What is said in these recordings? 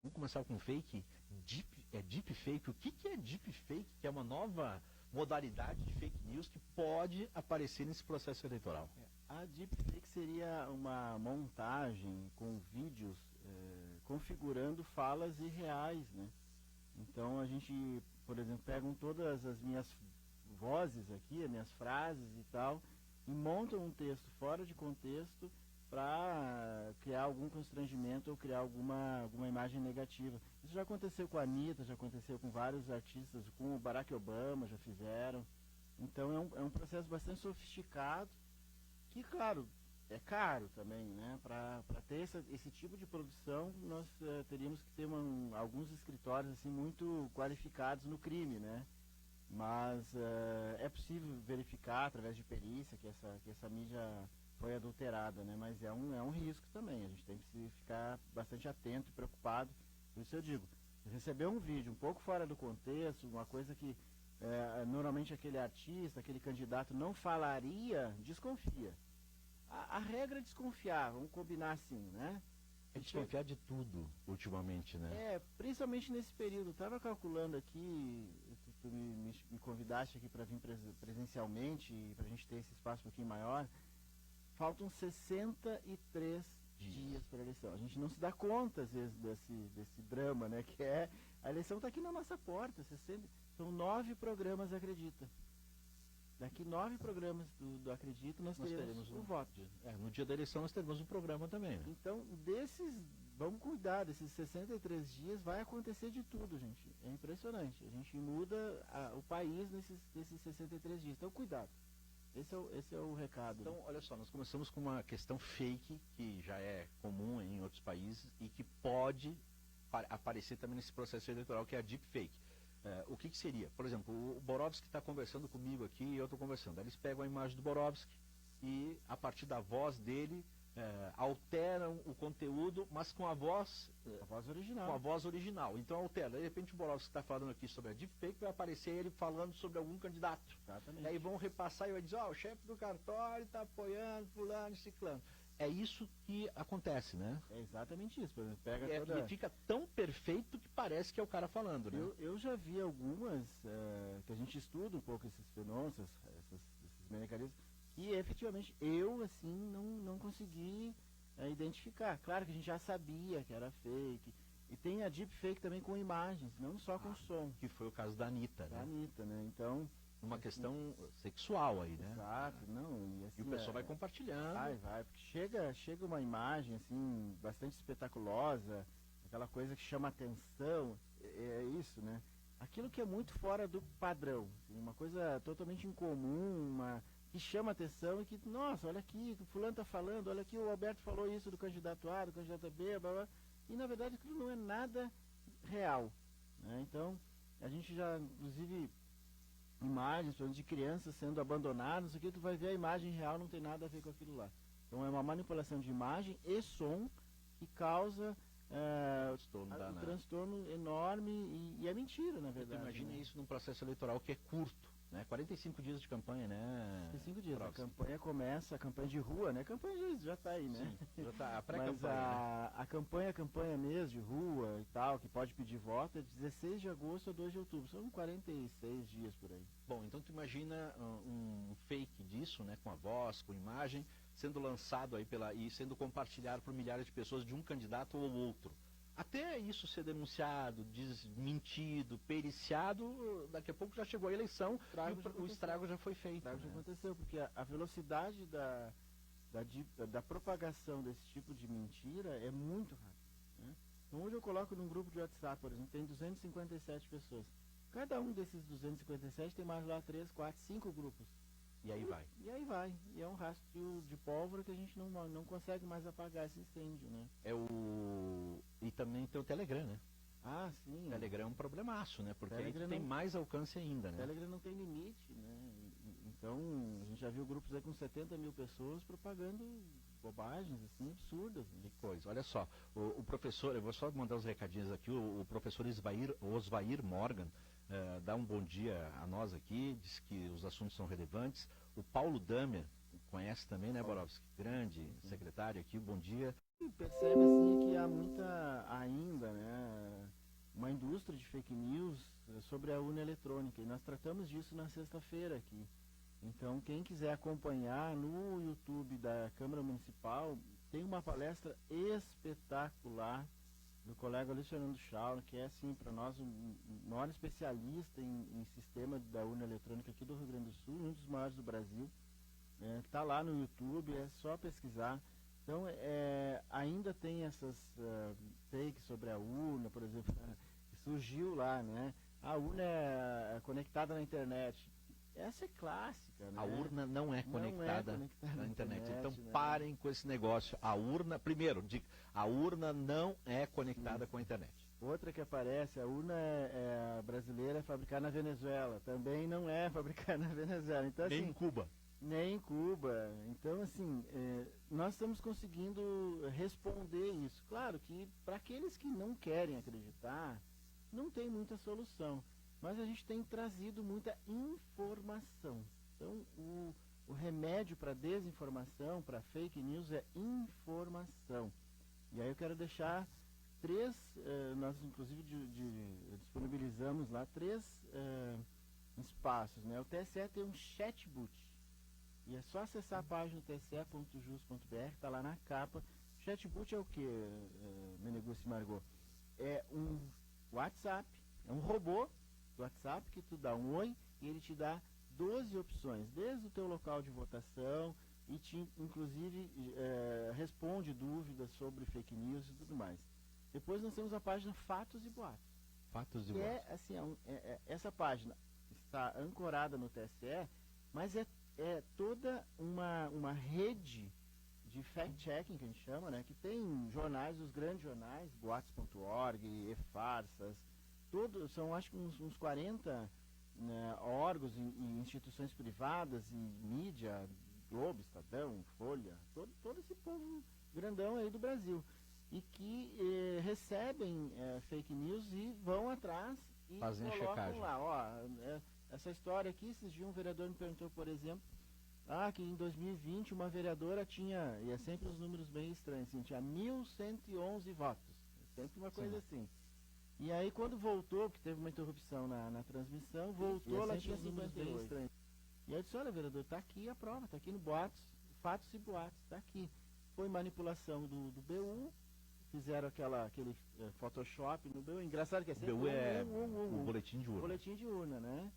Vamos começar com fake. Deep fake. O que é deep fake? Que é uma nova modalidade de fake news que pode aparecer nesse processo eleitoral. A deepfake seria uma montagem com vídeos configurando falas irreais, né? Então a gente, por exemplo, pegam todas as minhas vozes aqui, as minhas frases e tal, e montam um texto fora de contexto para criar algum constrangimento ou criar alguma imagem negativa. Isso já aconteceu com a Anitta, já aconteceu com vários artistas, com o Barack Obama já fizeram. Então é um processo bastante sofisticado, que, claro, é caro também, né? Para ter esse tipo de produção, nós teríamos que ter alguns escritórios assim muito qualificados no crime, né? Mas é possível verificar através de perícia que essa mídia foi adulterada, né? Mas é um risco também, a gente tem que ficar bastante atento e preocupado. Por isso eu digo, receber um vídeo um pouco fora do contexto, uma coisa que normalmente aquele artista, aquele candidato não falaria, desconfia. A regra é desconfiar, vamos combinar assim, né? É desconfiar de tudo ultimamente, né? Principalmente nesse período. Estava calculando aqui, tu me convidaste aqui para vir presencialmente, para a gente ter esse espaço um pouquinho maior. Faltam 63 dias para a eleição. A gente não se dá conta, às vezes, desse drama, né? Que é, a eleição está aqui na nossa porta. São 9 programas, acredita. Daqui 9 programas do Acredito, nós teremos o voto. No dia da eleição nós teremos um programa também, né? Então, vamos cuidar, desses 63 dias vai acontecer de tudo, gente. É impressionante. A gente muda o país nesses 63 dias. Então, cuidado. Esse é o recado. Então, olha só, nós começamos com uma questão fake, que já é comum em outros países, e que pode aparecer também nesse processo eleitoral, que é a deepfake. O que seria? Por exemplo, o Borowski está conversando comigo aqui e eu estou conversando. Aí eles pegam a imagem do Borowski e, a partir da voz dele, alteram o conteúdo, mas com a voz original. Com a voz original. Então altera. De repente o Borowski está falando aqui sobre a deepfake, vai aparecer ele falando sobre algum candidato. Exatamente. E aí vão repassar e vai dizer, o chefe do cartório está apoiando fulano e ciclano. É isso que acontece, né? É exatamente isso. Por exemplo, E fica tão perfeito que parece que é o cara falando, né? Eu já vi algumas, que a gente estuda um pouco esses fenômenos, esses mecanismos, que efetivamente eu, assim, não consegui identificar. Claro que a gente já sabia que era fake. E tem a deepfake também com imagens, não só com som. Que foi o caso da Anitta, né? Da Anitta, né? Então... Uma questão sexual aí, né? Exato, não. E, assim, e o pessoal vai compartilhando. Vai, porque chega uma imagem, assim, bastante espetaculosa, aquela coisa que chama atenção, é isso, né? Aquilo que é muito fora do padrão, assim, uma coisa totalmente incomum, que chama atenção e que, nossa, olha aqui, o fulano tá falando, olha aqui, o Alberto falou isso do candidato A, do candidato B, blá, blá, e na verdade aquilo não é nada real, né? Então, a gente já, inclusive, imagens de crianças sendo abandonadas, o que tu vai ver a imagem real não tem nada a ver com aquilo lá. Então é uma manipulação de imagem e som que causa um transtorno enorme e é mentira, na verdade. Imagina isso num processo eleitoral que é curto, né? 45 dias de campanha, né? 45 dias, a campanha começa, a campanha de rua, né? A campanha já está aí, né? Sim, já está, a pré-campanha. Mas a campanha mesmo de rua e tal, que pode pedir voto, é de 16 de agosto a 2 de outubro. São 46 dias por aí. Bom, então tu imagina um fake disso, né? Com a voz, com imagem, sendo lançado aí e sendo compartilhado por milhares de pessoas de um candidato ou outro. Até isso ser denunciado, desmentido, periciado, daqui a pouco já chegou a eleição e o estrago já foi feito. O estrago já aconteceu, porque a velocidade da propagação desse tipo de mentira é muito rápida, né? Então hoje eu coloco num grupo de WhatsApp, por exemplo, tem 257 pessoas. Cada um desses 257 tem mais lá 3, 4, 5 grupos. E aí vai. E é um rastro de pólvora que a gente não consegue mais apagar esse incêndio, né? E também tem o Telegram, né? Ah, sim. O Telegram é um problemaço, né? Porque aí tem mais alcance ainda, né? O Telegram não tem limite, né? Então, a gente já viu grupos aí com 70 mil pessoas propagando bobagens, assim, absurdas. Né? Que coisa. Olha só, o professor, eu vou só mandar os recadinhos aqui, o professor Osvair Morgan, dá um bom dia a nós aqui, diz que os assuntos são relevantes. O Paulo Damer, conhece também, né, Borowski? Grande secretário aqui, bom dia. E percebe assim que há muita ainda, né, uma indústria de fake news sobre a urna eletrônica, e nós tratamos disso na sexta-feira aqui. Então, quem quiser acompanhar no YouTube da Câmara Municipal, tem uma palestra espetacular do colega Luiz Fernando Schaul, que é, assim, para nós, o maior especialista em sistema da urna eletrônica aqui do Rio Grande do Sul, um dos maiores do Brasil, que está lá no YouTube, é só pesquisar. Então, ainda tem essas fakes sobre a urna, por exemplo, surgiu lá, né? A urna é conectada na internet. Essa é clássica, né? A urna não é conectada na internet. Então né? parem com esse negócio. A urna, primeiro, a urna não é conectada com a internet. Outra que aparece, a urna brasileira é fabricada na Venezuela. Também não é fabricada na Venezuela. Então, Nem assim, em Cuba. Nem em Cuba. Então, assim, nós estamos conseguindo responder isso. Claro que para aqueles que não querem acreditar, não tem muita solução. Mas a gente tem trazido muita informação. Então, o remédio para desinformação, para fake news, é informação. E aí eu quero deixar nós inclusive disponibilizamos lá 3 espaços, né? O TSE tem um chatbot, e é só acessar a página tse.jus.br, está lá na capa. O chatbot é o que, Meneguzzi Margot? É um WhatsApp, é um robô do WhatsApp que tu dá um oi e ele te dá 12 opções, desde o teu local de votação, e inclusive responde dúvidas sobre fake news e tudo mais. Depois nós temos a página Fatos e Boatos. Fatos e Boatos. Assim, essa página está ancorada no TSE, mas é toda uma rede de fact-checking, que a gente chama, né? Que tem jornais, os grandes jornais, boatos.org, e-farsas, são acho que uns 40 órgãos e instituições privadas e mídia, Globo, Estadão, Folha, todo esse povo grandão aí do Brasil, e que recebem fake news e vão atrás e fazem colocam a checagem lá, essa história aqui. Esses dias um vereador me perguntou, por exemplo, que em 2020 uma vereadora tinha, e é sempre os números bem estranhos, assim, tinha 1.111 votos, sempre uma coisa assim. E aí quando voltou, porque teve uma interrupção na transmissão, voltou, ela tinha 58. E aí eu disse, olha, vereador, está aqui a prova, está aqui no Boatos, Fatos e Boatos, está aqui. Foi manipulação do BU, fizeram aquele Photoshop no BU, engraçado que é sempre BU o boletim de urna. Boletim de urna, né?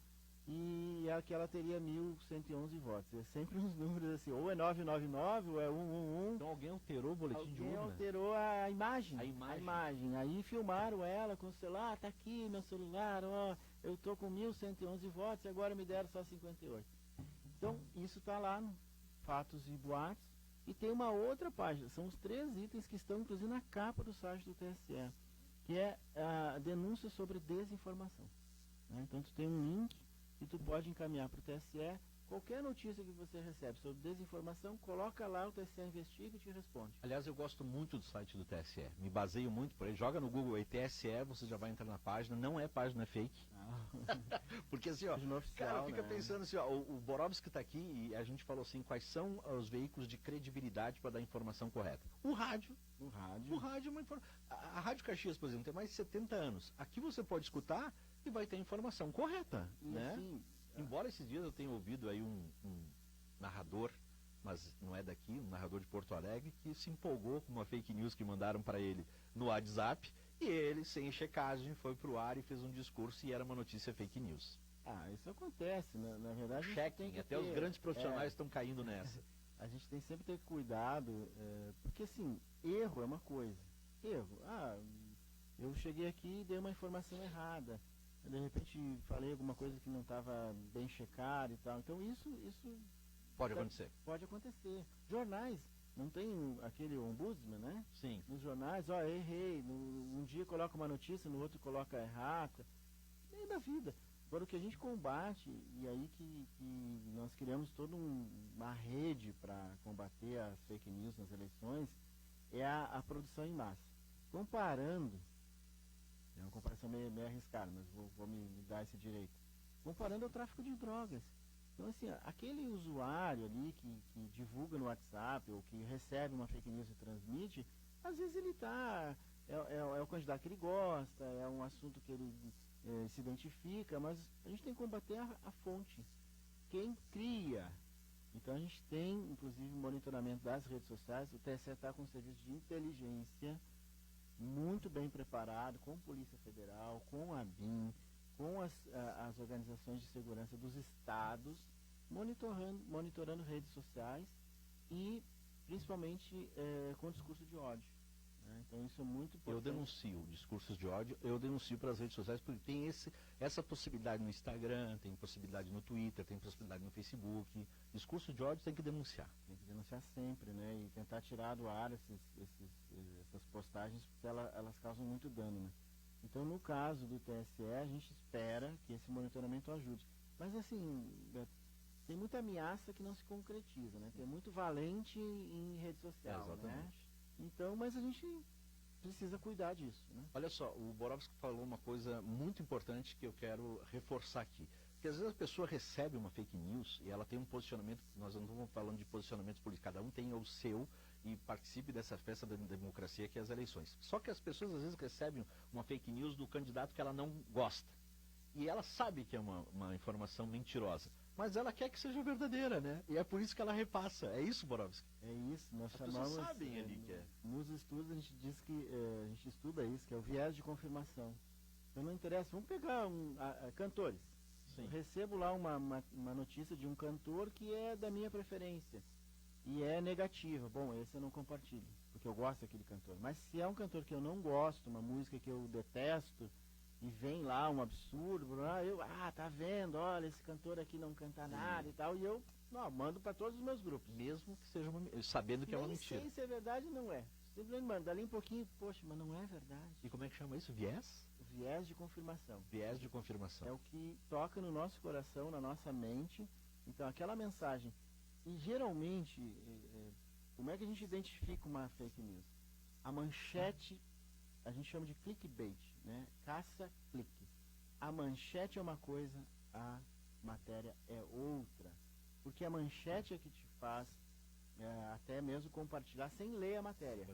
E aqui ela teria 1.111 votos. É sempre uns números assim, ou é 999, ou é 111. Então alguém alterou o boletim de urna? Alguém alterou a imagem. Aí filmaram ela com o celular, tá aqui meu celular, eu tô com 1.111 votos e agora me deram só 58. Então, isso está lá no Fatos e Boatos. E tem uma outra página, são os 3 itens que estão inclusive na capa do site do TSE, que é a denúncia sobre desinformação. Né? Então, tu tem um link e tu pode encaminhar para o TSE qualquer notícia que você recebe sobre desinformação, coloca lá, o TSE investiga e te responde. Aliás, eu gosto muito do site do TSE, me baseio muito por ele. Joga no Google aí TSE, você já vai entrar na página, não é página fake. Porque assim, oficial, cara, fica né? pensando assim, o Borovski está aqui e a gente falou assim, quais são os veículos de credibilidade para dar a informação correta? O rádio. O rádio é uma informação. A Rádio Caxias, por exemplo, tem mais de 70 anos. Aqui você pode escutar e vai ter a informação correta, né? Assim, embora esses dias eu tenha ouvido aí um narrador, mas não é daqui, um narrador de Porto Alegre, que se empolgou com uma fake news que mandaram para ele no WhatsApp, e ele, sem checagem, foi pro ar e fez um discurso e era uma notícia fake news. Isso acontece, na verdade. Chequem, até os grandes profissionais estão caindo nessa. A gente tem sempre que ter cuidado, porque assim, erro é uma coisa. Erro, eu cheguei aqui e dei uma informação errada. De repente falei alguma coisa que não estava bem checada e tal. Então isso pode acontecer. Pode acontecer. Jornais, não tem aquele ombudsman, né? Sim. Nos jornais, errei. Um dia coloca uma notícia, no outro coloca errata. Meio da vida. Agora o que a gente combate, e aí que nós criamos toda uma rede para combater as fake news nas eleições, é a produção em massa. Comparando, é uma comparação meio arriscada, mas vou me dar esse direito. Comparando ao tráfico de drogas. Então, assim, aquele usuário ali que divulga no WhatsApp ou que recebe uma fake news e transmite, às vezes ele está, é o candidato que ele gosta, é um assunto que ele se identifica, mas a gente tem que combater a fonte, quem cria. Então a gente tem, inclusive, monitoramento das redes sociais, o TSE está com um serviço de inteligência muito bem preparado, com Polícia Federal, com a BIM, com as organizações de segurança dos estados, monitorando redes sociais e principalmente com discurso de ódio. Né? Então isso é muito importante. Eu denuncio discursos de ódio, eu denuncio para as redes sociais, porque tem essa possibilidade no Instagram, tem possibilidade no Twitter, tem possibilidade no Facebook. Discurso de ódio tem que denunciar. Tem que denunciar sempre, né? E tentar tirar do ar essas postagens, porque elas causam muito dano, né? Então, no caso do TSE, a gente espera que esse monitoramento ajude. Mas, assim, tem muita ameaça que não se concretiza, né? Tem muito valente em rede social, né? Então, mas a gente precisa cuidar disso, né? Olha só, o Borowski falou uma coisa muito importante que eu quero reforçar aqui. Porque às vezes a pessoa recebe uma fake news e ela tem um posicionamento, nós não estamos falando de posicionamentos políticos, cada um tem o seu e participe dessa festa da democracia que é as eleições. Só que as pessoas às vezes recebem uma fake news do candidato que ela não gosta. E ela sabe que é uma informação mentirosa, mas ela quer que seja verdadeira, né? E é por isso que ela repassa. É isso, Borowski? É isso, nós as chamamos... pessoas sabem ali que é. Nos estudos a gente diz que, a gente estuda isso, que é o viés de confirmação. Então não interessa, vamos pegar cantores. Sim. Eu recebo lá uma notícia de um cantor que é da minha preferência e é negativa. Bom, esse eu não compartilho, porque eu gosto daquele cantor. Mas se é um cantor que eu não gosto, uma música que eu detesto, e vem lá um absurdo, tá vendo, olha, esse cantor aqui não canta nada e tal, e eu mando para todos os meus grupos. Mesmo que seja sabendo que é uma mentira. Nem sei se é verdade ou não é. Simplesmente manda ali um pouquinho, poxa, mas não é verdade. E como é que chama isso? Viés? Viés de confirmação. Viés de confirmação. É o que toca no nosso coração, na nossa mente. Então, aquela mensagem. E geralmente, como é que a gente identifica uma fake news? A manchete, a gente chama de clickbait, né? Caça-clique. A manchete é uma coisa, a matéria é outra. Porque a manchete é que te faz até mesmo compartilhar sem ler a matéria.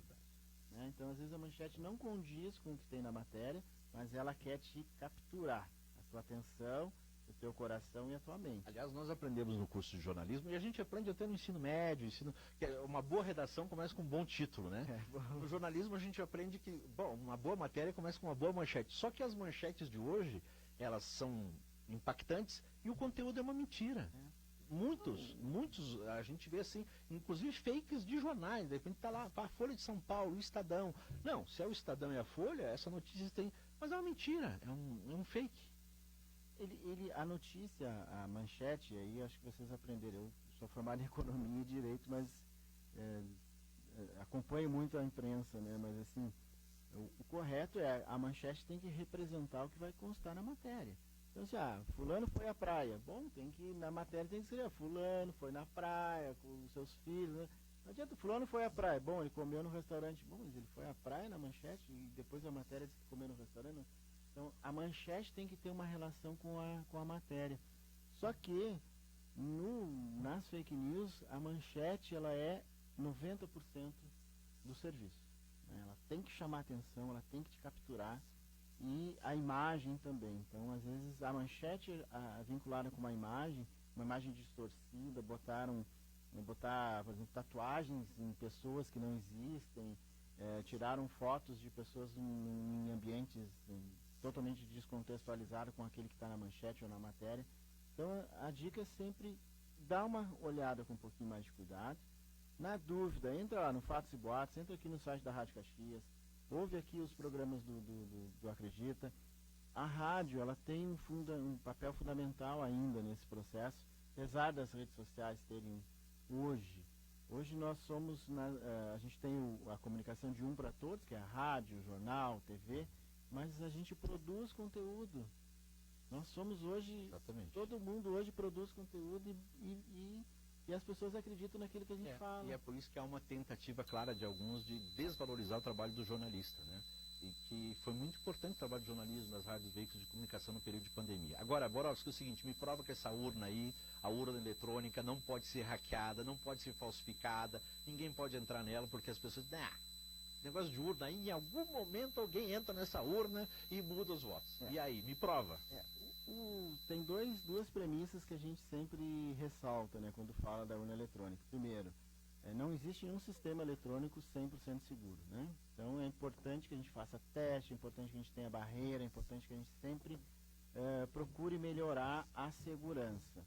Né? Então, às vezes, a manchete não condiz com o que tem na matéria, mas ela quer te capturar a tua atenção, o teu coração e a tua mente. Aliás, nós aprendemos no curso de jornalismo, e a gente aprende até no ensino médio, que uma boa redação começa com um bom título, né? No jornalismo a gente aprende que, uma boa matéria começa com uma boa manchete. Só que as manchetes de hoje, elas são impactantes e o conteúdo é uma mentira. Muitos, a gente vê assim, inclusive fakes de jornais, de repente está lá, a Folha de São Paulo, o Estadão. Não, se é o Estadão e a Folha, essa notícia tem, mas é uma mentira, é um fake. A notícia, a manchete, aí acho que vocês aprenderam, eu sou formado em economia e direito, mas acompanho muito a imprensa, né? Mas assim, o correto é, a manchete tem que representar o que vai constar na matéria. Então, assim, fulano foi à praia. Bom, na matéria tem que escrever, fulano foi na praia com os seus filhos, né? Não adianta, fulano foi à praia. Bom, ele comeu no restaurante. Bom, mas ele foi à praia na manchete e depois a matéria diz que comeu no restaurante. Então, a manchete tem que ter uma relação com a matéria. Só que, nas fake news, a manchete, ela é 90% do serviço. Né? Ela tem que chamar atenção, ela tem que te capturar. E a imagem também. Então, às vezes, a manchete vinculada com uma imagem distorcida, botar, por exemplo, tatuagens em pessoas que não existem, tiraram fotos de pessoas em ambientes totalmente descontextualizados com aquele que está na manchete ou na matéria. Então, a dica é sempre dar uma olhada com um pouquinho mais de cuidado. Na dúvida, entra lá no Fatos e Boatos, entra aqui no site da Rádio Caxias, ouve aqui os programas do Acredita. A rádio, ela tem um papel fundamental ainda nesse processo, apesar das redes sociais terem hoje nós somos, a gente tem a comunicação de um para todos, que é a rádio, jornal, TV, mas a gente produz conteúdo. Nós somos hoje, exatamente. Todo mundo hoje produz conteúdo e as pessoas acreditam naquilo que a gente fala. E é por isso que há uma tentativa clara de alguns de desvalorizar o trabalho do jornalista, né? E que foi muito importante o trabalho de jornalismo nas rádios e veículos de comunicação no período de pandemia. Agora, Borowski, é o seguinte, me prova que essa urna aí, a urna eletrônica, não pode ser hackeada, não pode ser falsificada, ninguém pode entrar nela, porque as pessoas... negócio de urna, aí em algum momento alguém entra nessa urna e muda os votos. E aí, me prova. Tem duas premissas que a gente sempre ressalta, né, quando fala da urna eletrônica. Primeiro, não existe nenhum sistema eletrônico 100% seguro, né? Então é importante que a gente faça teste, é importante que a gente tenha barreira, é importante que a gente sempre procure melhorar a segurança.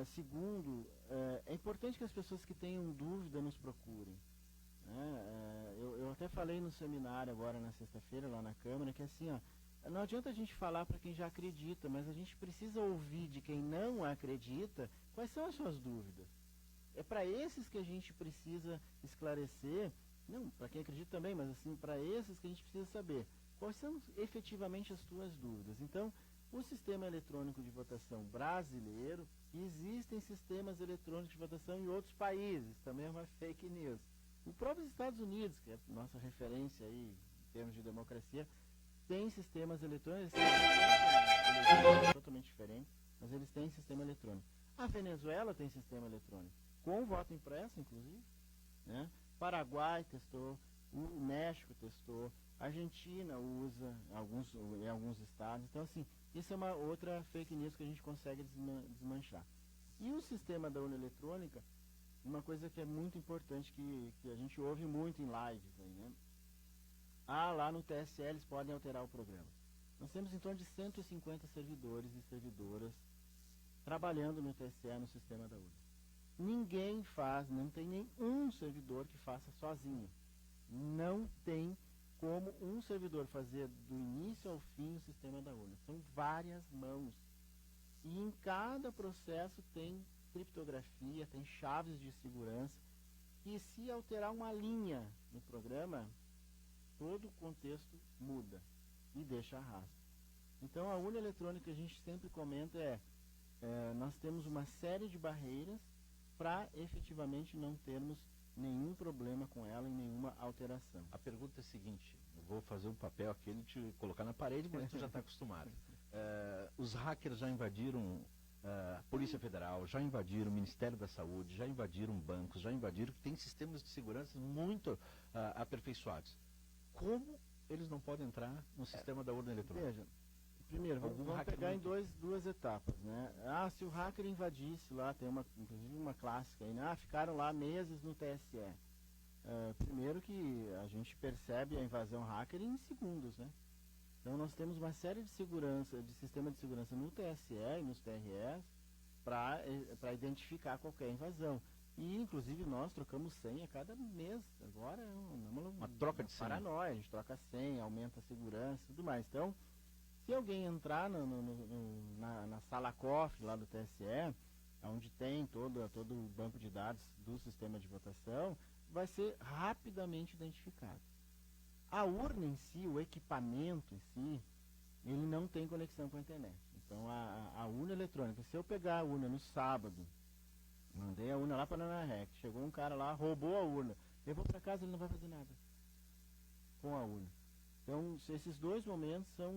Segundo, é importante que as pessoas que tenham dúvida nos procurem. Eu até falei no seminário agora na sexta-feira lá na Câmara que assim, não adianta a gente falar para quem já acredita, mas a gente precisa ouvir de quem não acredita quais são as suas dúvidas. É para esses que a gente precisa esclarecer, não, para quem acredita também, mas assim, para esses que a gente precisa saber quais são efetivamente as suas dúvidas. Então, o sistema eletrônico de votação brasileiro, existem sistemas eletrônicos de votação em outros países, também é uma fake news. Os próprios Estados Unidos, que é a nossa referência aí em termos de democracia, tem sistemas eletrônicos, totalmente diferentes, mas eles têm sistema eletrônico. A Venezuela tem sistema eletrônico, com voto impresso, inclusive, né? Paraguai testou, o México testou, a Argentina usa em alguns estados. Então, assim, isso é uma outra fake news que a gente consegue desmanchar. E o sistema da urna eletrônica, uma coisa que é muito importante, que a gente ouve muito em lives aí, né? Lá no TSE eles podem alterar o programa. Nós temos em torno de 150 servidores e servidoras trabalhando no TSE, no sistema da urna. Ninguém faz, não tem nenhum servidor que faça sozinho. Não tem como um servidor fazer do início ao fim o sistema da urna. São várias mãos. E em cada processo tem criptografia, tem chaves de segurança, que se alterar uma linha no programa, todo o contexto muda e deixa rastro. Então a urna eletrônica que a gente sempre comenta nós temos uma série de barreiras para efetivamente não termos nenhum problema com ela e nenhuma alteração. A pergunta é a seguinte, eu vou fazer um papel aquele de te colocar na parede, mas tu já está acostumado. Os hackers já invadiram a Polícia Federal, já invadiram o Ministério da Saúde, já invadiram bancos, já invadiram, que tem sistemas de segurança muito aperfeiçoados. Como eles não podem entrar no sistema da urna eletrônica? Veja, primeiro, vamos pegar em duas etapas, né? Se o hacker invadisse lá, tem inclusive uma clássica aí, né? Ficaram lá meses no TSE. Primeiro que a gente percebe a invasão hacker em segundos, né? Então nós temos uma série de sistema de segurança no TSE e nos TREs para identificar qualquer invasão. E inclusive nós trocamos senha cada mês. Agora é uma troca de senha. Paranoia, a gente troca senha, aumenta a segurança e tudo mais. Então, se alguém entrar na sala cofre lá do TSE, onde tem todo o banco de dados do sistema de votação, vai ser rapidamente identificado. A urna em si, o equipamento em si, ele não tem conexão com a internet. Então a urna eletrônica, se eu pegar a urna no sábado, mandei a urna lá para a ANAREC, chegou um cara lá, roubou a urna, levou para casa, ele não vai fazer nada com a urna. Então, esses dois momentos são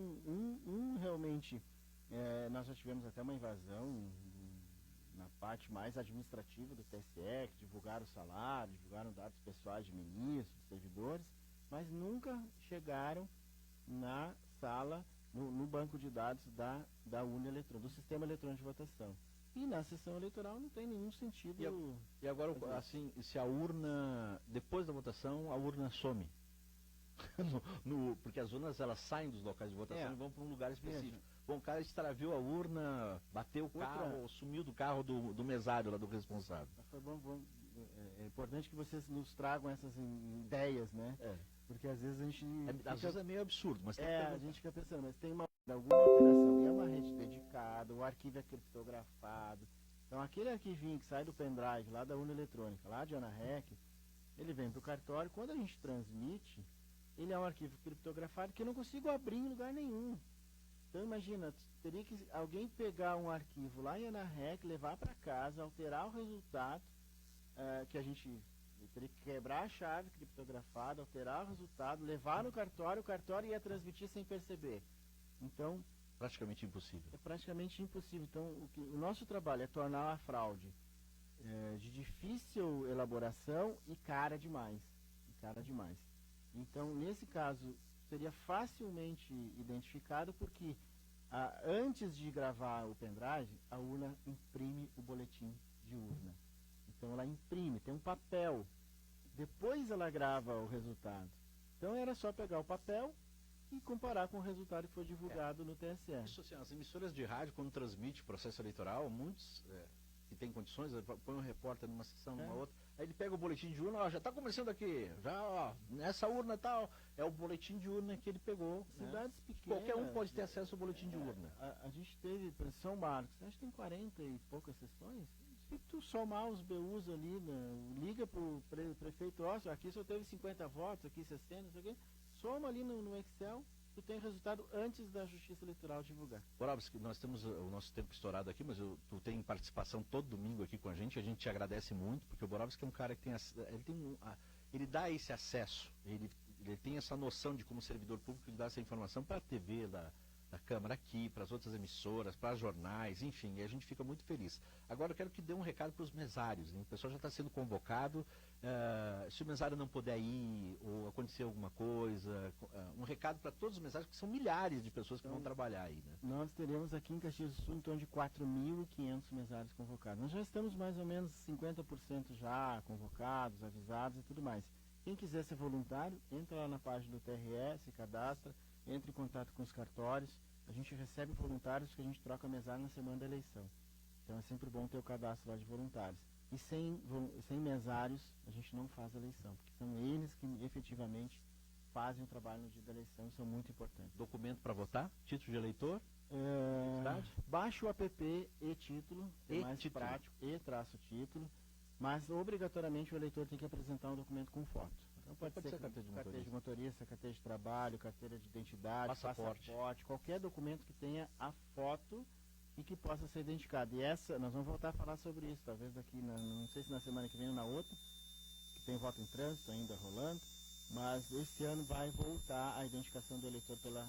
realmente, nós já tivemos até uma invasão na parte mais administrativa do TSE, que divulgaram o salário, divulgaram dados pessoais de ministros, de servidores, mas nunca chegaram na sala, no banco de dados da urna eletrônica, do sistema eletrônico de votação. E na sessão eleitoral não tem nenhum sentido. E agora, assim, se a urna, depois da votação, a urna some? Porque as urnas elas saem dos locais de votação e vão para um lugar específico. Bom, o cara extraviu a urna, bateu o carro, sumiu do carro do mesário lá, do responsável. É importante que vocês nos tragam essas ideias, né? Porque às vezes a gente... Às vezes é meio absurdo, mas tem que a gente fica pensando, mas tem alguma alteração, e é uma rede dedicada, o arquivo é criptografado. Então aquele arquivinho que sai do pendrive lá da urna eletrônica, lá de ANAREC, ele vem para o cartório, quando a gente transmite, ele é um arquivo criptografado que eu não consigo abrir em lugar nenhum. Então imagina, teria que alguém pegar um arquivo lá em ANAREC, levar para casa, alterar o resultado, que a gente teria que quebrar a chave criptografada, alterar o resultado, levar no cartório, o cartório ia transmitir sem perceber. Então, praticamente impossível. É praticamente impossível. Então, o nosso trabalho é tornar a fraude de difícil elaboração e cara demais. Então, nesse caso, seria facilmente identificado porque antes de gravar o pendrive, a urna imprime o boletim de urna. Então, ela imprime, tem um papel. Depois ela grava o resultado. Então, era só pegar o papel e comparar com o resultado que foi divulgado no TSE. Isso, assim, as emissoras de rádio, quando transmite processo eleitoral, muitos que têm condições, põe um repórter numa sessão, numa outra, aí ele pega o boletim de urna, ó, já está começando aqui, já, ó, nessa urna tal, é o boletim de urna que ele pegou. Cidades pequenas. Qualquer um pode ter acesso ao boletim de urna. A gente teve para São Marcos, acho que tem 40 e poucas sessões. Se tu somar os BUs ali, liga para o prefeito, ó, aqui só teve 50 votos, aqui 60, não sei o quê, soma ali no Excel, tu tem o resultado antes da Justiça Eleitoral divulgar. Borovski, nós temos o nosso tempo estourado aqui, mas tu tem participação todo domingo aqui com a gente te agradece muito, porque o Borovski é um cara que tem, ele dá esse acesso, ele tem essa noção de como servidor público, ele dá essa informação para a TV da Câmara aqui, para as outras emissoras, para os jornais, enfim, e a gente fica muito feliz. Agora eu quero que dê um recado para os mesários, né? O pessoal já está sendo convocado, se o mesário não puder ir, ou acontecer alguma coisa, um recado para todos os mesários, que são milhares de pessoas que vão trabalhar aí, né? Nós teremos aqui em Caxias do Sul em torno de 4.500 mesários convocados. Nós já estamos mais ou menos 50% já convocados, avisados e tudo mais. Quem quiser ser voluntário, entra lá na página do TRE, se cadastra, entre em contato com os cartórios. A gente recebe voluntários que a gente troca mesário na semana da eleição. Então é sempre bom ter o cadastro lá de voluntários. E sem mesários, a gente não faz a eleição, porque são eles que efetivamente fazem o trabalho no dia da eleição, são muito importantes. Documento para votar? Título de eleitor? Baixa o app e-título, é mais prático, e-título, mas obrigatoriamente o eleitor tem que apresentar um documento com foto. Então pode ser carteira de motorista, carteira de trabalho, carteira de identidade, passaporte, qualquer documento que tenha a foto e que possa ser identificado. E nós vamos voltar a falar sobre isso, talvez daqui, não sei se na semana que vem ou na outra, que tem voto em trânsito ainda rolando, mas esse ano vai voltar a identificação do eleitor pela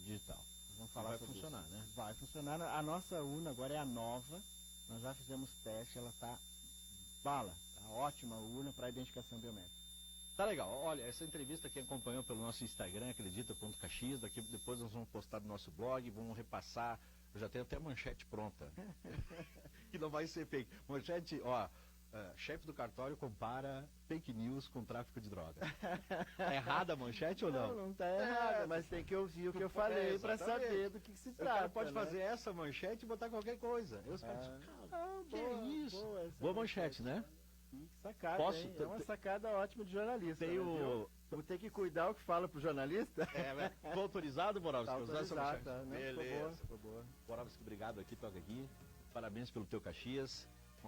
digital. Vamos falar vai sobre funcionar, isso. né? Vai funcionar. A nossa urna agora é a nova, nós já fizemos teste, ela está ótima urna para identificação biométrica. Tá legal, olha, essa entrevista que acompanhou pelo nosso Instagram, acredita.caxias, depois nós vamos postar no nosso blog, vamos repassar, eu já tenho até a manchete pronta, que não vai ser fake. Manchete, chefe do cartório compara fake news com tráfico de droga. É errada a manchete ou não? Não tá errada, mas tem que ouvir o que eu falei para saber do que se trata. O cara pode fazer essa manchete e botar qualquer coisa. Eu boa manchete, né? Que sacada, é uma sacada ótima de jornalista. Vou ter que cuidar o que fala pro jornalista. Tô autorizado, Borovski? Tá autorizado, né? Beleza. Ficou boa. Borovski, obrigado aqui, toca aqui. Parabéns pelo teu Caxias.